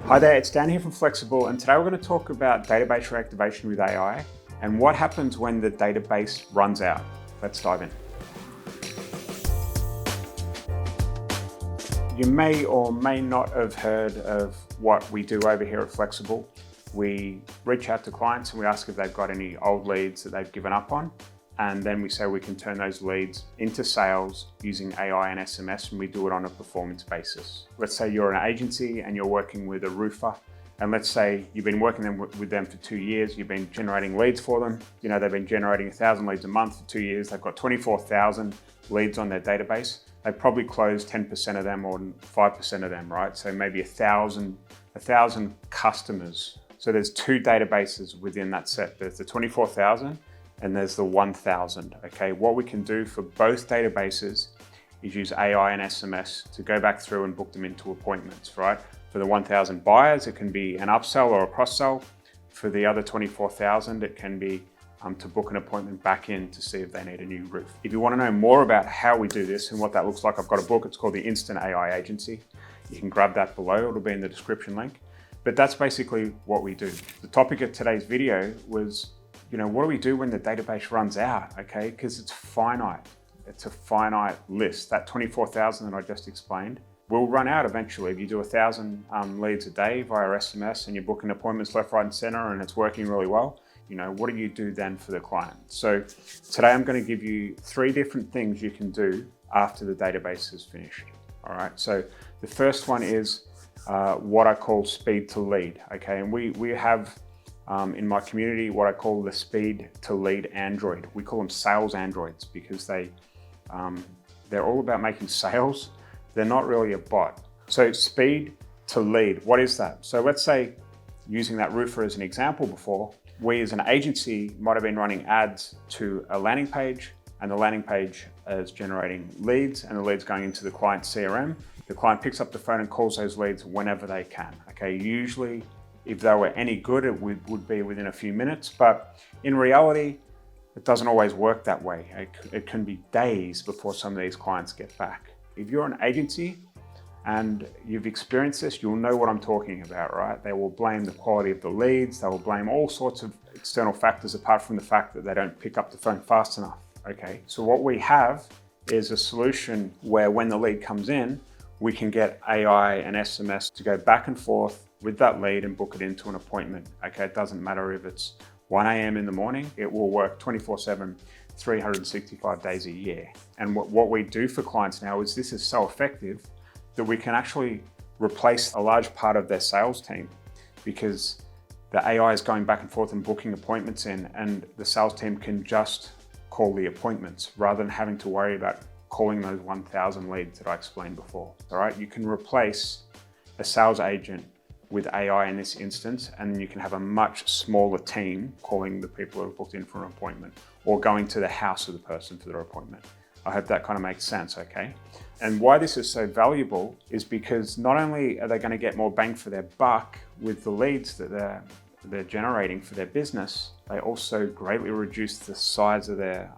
Hi there, it's Dan here from Flexxable, and today we're going to talk about database reactivation with AI and what happens when the database runs out. Let's dive in. You may or may not have heard of what we do over here at Flexxable. We reach out to clients and we ask if they've got any old leads that they've given up on. And then we say we can turn those leads into sales using AI and SMS, and we do it on a performance basis. Let's say you're an agency and you're working with a roofer, and let's say you've been working with them for 2 years, you've been generating leads for them. You know, they've been generating 1,000 leads a month for 2 years. They've got 24,000 leads on their database. They've probably closed 10% of them or 5% of them, right? So maybe 1,000 customers. So there's two databases within that set. There's the 24,000 and there's the 1,000, okay? What we can do for both databases is use AI and SMS to go back through and book them into appointments, right? For the 1,000 buyers, it can be an upsell or a cross-sell. For the other 24,000, it can be to book an appointment back in to see if they need a new roof. If you want to know more about how we do this and what that looks like, I've got a book. It's called The Instant AI Agency. You can grab that below. It'll be in the description link. But that's basically what we do. The topic of today's video was, you know, what do we do when the database runs out, okay? Because it's finite. It's a finite list. That 24,000 that I just explained will run out eventually. If you do 1,000 leads a day via SMS and you're booking appointments left, right, and center and it's working really well, you know, what do you do then for the client? So today I'm going to give you 3 different things you can do after the database is finished. All right. So the first one is what I call speed to lead. Okay. And we have in my community what I call the speed to lead Android. We call them sales androids because they're all about making sales. They're not really a bot. So speed to lead, what is that? So let's say, using that roofer as an example before, we as an agency might have been running ads to a landing page, and the landing page is generating leads, and the leads going into the client's CRM. The client picks up the phone and calls those leads whenever they can. Okay, usually if they were any good, it would be within a few minutes, but in reality, it doesn't always work that way. It can be days before some of these clients get back. If you're an agency and you've experienced this, you'll know what I'm talking about, right? They will blame the quality of the leads. They will blame all sorts of external factors apart from the fact that they don't pick up the phone fast enough, okay? So what we have is a solution where when the lead comes in, we can get AI and SMS to go back and forth with that lead and book it into an appointment, okay? It doesn't matter if it's 1 a.m. in the morning, it will work 24/7, 365 days a year. And what we do for clients now is this is so effective that we can actually replace a large part of their sales team because the AI is going back and forth and booking appointments in, and the sales team can just call the appointments rather than having to worry about calling those 1,000 leads that I explained before. All right, you can replace a sales agent with AI in this instance, and you can have a much smaller team calling the people who have booked in for an appointment or going to the house of the person for their appointment. I hope that kind of makes sense, okay? And why this is so valuable is because not only are they going to get more bang for their buck with the leads that they're generating for their business, they also greatly reduce the size of their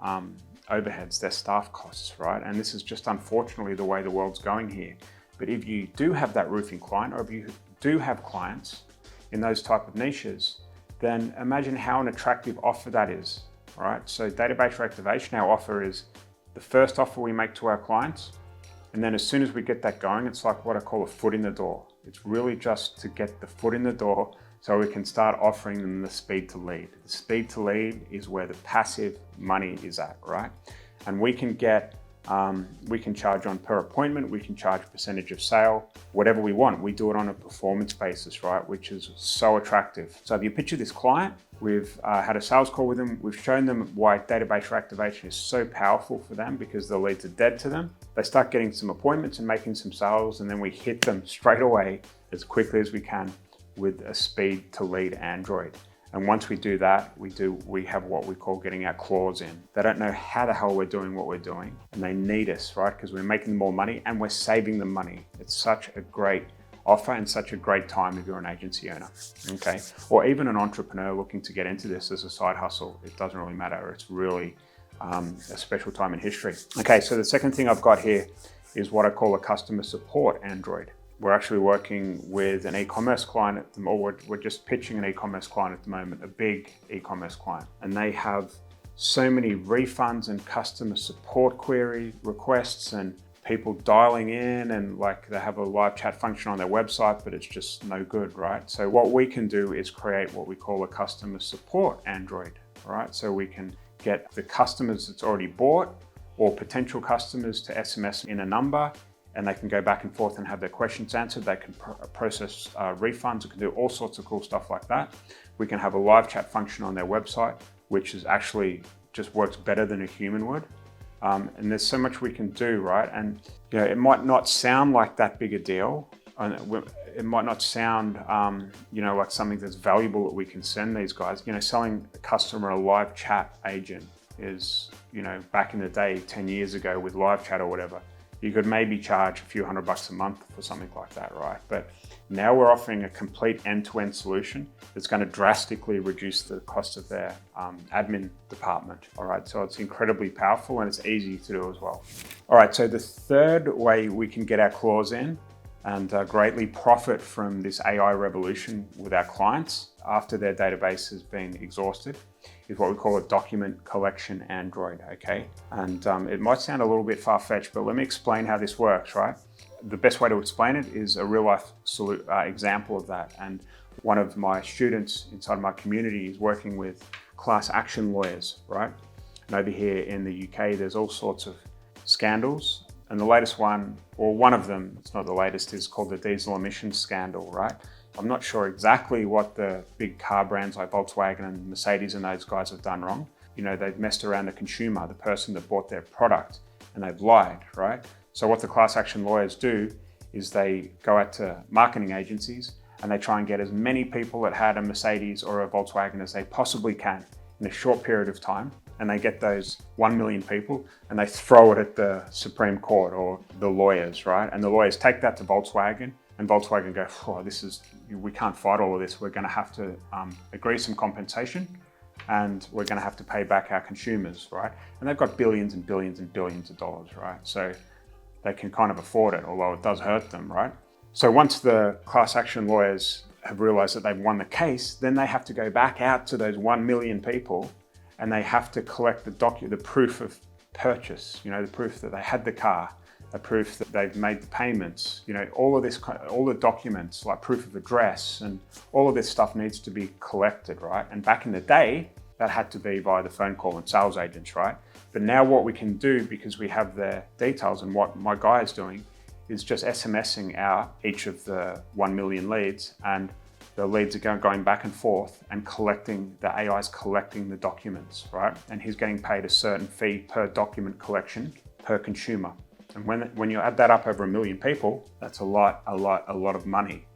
overheads, their staff costs, right? And this is just unfortunately the way the world's going here. But if you do have that roofing client, or if you do have clients in those type of niches, then imagine how an attractive offer that is, all right? So database reactivation, our offer is the first offer we make to our clients. And then as soon as we get that going, it's like what I call a foot in the door. It's really just to get the foot in the door so we can start offering them the speed to lead. The speed to lead is where the passive money is at, right? And we can get, we can charge on per appointment, we can charge percentage of sale, whatever we want. We do it on a performance basis, right? Which is so attractive. So if you picture this client, we've had a sales call with them. We've shown them why database reactivation is so powerful for them because the leads are dead to them. They start getting some appointments and making some sales, and then we hit them straight away as quickly as we can with a speed to lead Android. And once we do that, we have what we call getting our claws in. They don't know how the hell we're doing what we're doing, and they need us, right? Because we're making them more money and we're saving them money. It's such a great offer and such a great time if you're an agency owner, okay? Or even an entrepreneur looking to get into this as a side hustle. It doesn't really matter. It's really a special time in history. Okay, so the second thing I've got here is what I call a customer support Android. We're actually working with an e-commerce client at the moment, or we're just pitching an e-commerce client at the moment, a big e-commerce client. And they have so many refunds and customer support query requests and people dialing in, and like they have a live chat function on their website, but it's just no good, right? So what we can do is create what we call a customer support Android, right? So we can get the customers that's already bought or potential customers to SMS in a number, and they can go back and forth and have their questions answered. They can process refunds. It can do all sorts of cool stuff like that. We can have a live chat function on their website, which is actually just works better than a human would. And there's so much we can do, right? And you know, it might not sound like that big a deal. It might not sound, you know, like something that's valuable that we can send these guys. You know, selling a customer a live chat agent is, you know, back in the day, 10 years ago with live chat or whatever, you could maybe charge a few $100 a month for something like that, right? But now we're offering a complete end-to-end solution that's going to drastically reduce the cost of their admin department, all right? So it's incredibly powerful and it's easy to do as well. All right, so the third way we can get our claws in and greatly profit from this AI revolution with our clients after their database has been exhausted is what we call a document collection Android, okay? And it might sound a little bit far-fetched, but let me explain how this works, right? The best way to explain it is a real-life example of that. And one of my students inside my community is working with class action lawyers, right? And over here in the UK, there's all sorts of scandals. And the latest one, or one of them, it's not the latest, is called the diesel emissions scandal, right? I'm not sure exactly what the big car brands like Volkswagen and Mercedes and those guys have done wrong. You know, they've messed around the consumer, the person that bought their product, and they've lied, right? So what the class action lawyers do is they go out to marketing agencies and they try and get as many people that had a Mercedes or a Volkswagen as they possibly can in a short period of time. And they get those 1 million people and they throw it at the Supreme Court or the lawyers, right? And the lawyers take that to Volkswagen, and Volkswagen go, oh, we can't fight all of this. We're gonna have to agree some compensation, and we're gonna have to pay back our consumers, right? And they've got billions and billions and billions of dollars, right? So they can kind of afford it, although it does hurt them, right? So once the class action lawyers have realized that they've won the case, then they have to go back out to those 1 million people and they have to collect the proof of purchase, you know, the proof that they had the car, the proof that they've made the payments, you know, all the documents like proof of address, and all of this stuff needs to be collected, right? And back in the day, that had to be via the phone call and sales agents, right? But now what we can do, because we have their details, and what my guy is doing is just SMSing out each of the 1 million leads, and the leads are going back and forth and collecting, the AI is collecting the documents, right? And he's getting paid a certain fee per document collection per consumer. And when you add that up over 1 million people, that's a lot of money,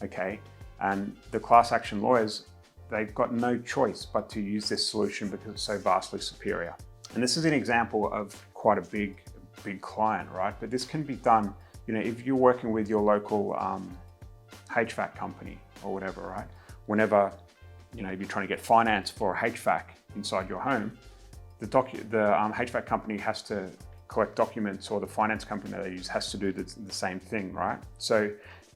okay? And the class action lawyers, they've got no choice but to use this solution because it's so vastly superior. And this is an example of quite a big client, right? But this can be done, you know, if you're working with your local HVAC company or whatever, right? Whenever, you know, if you're trying to get finance for a HVAC inside your home, the HVAC company has to collect documents, or the finance company that they use has to do the same thing, right? So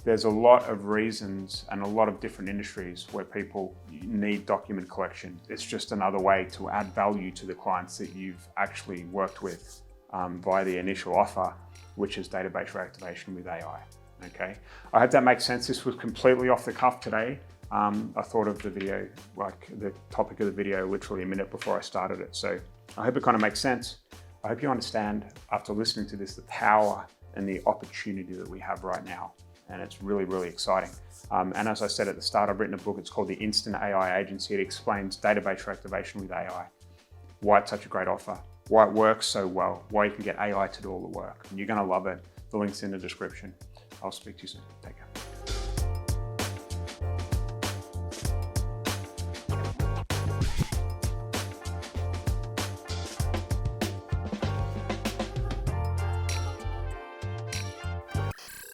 there's a lot of reasons and a lot of different industries where people need document collection. It's just another way to add value to the clients that you've actually worked with via the initial offer, which is database reactivation with AI, okay? I hope that makes sense. This was completely off the cuff today. I thought of the video, like the topic of the video, literally a minute before I started it. So I hope it kind of makes sense. I hope you understand, after listening to this, the power and the opportunity that we have right now. And it's really, really exciting. And as I said at the start, I've written a book. It's called The Instant AI Agency. It explains database reactivation with AI, why it's such a great offer, why it works so well, why you can get AI to do all the work. And you're going to love it. The link's in the description. I'll speak to you soon. Take care.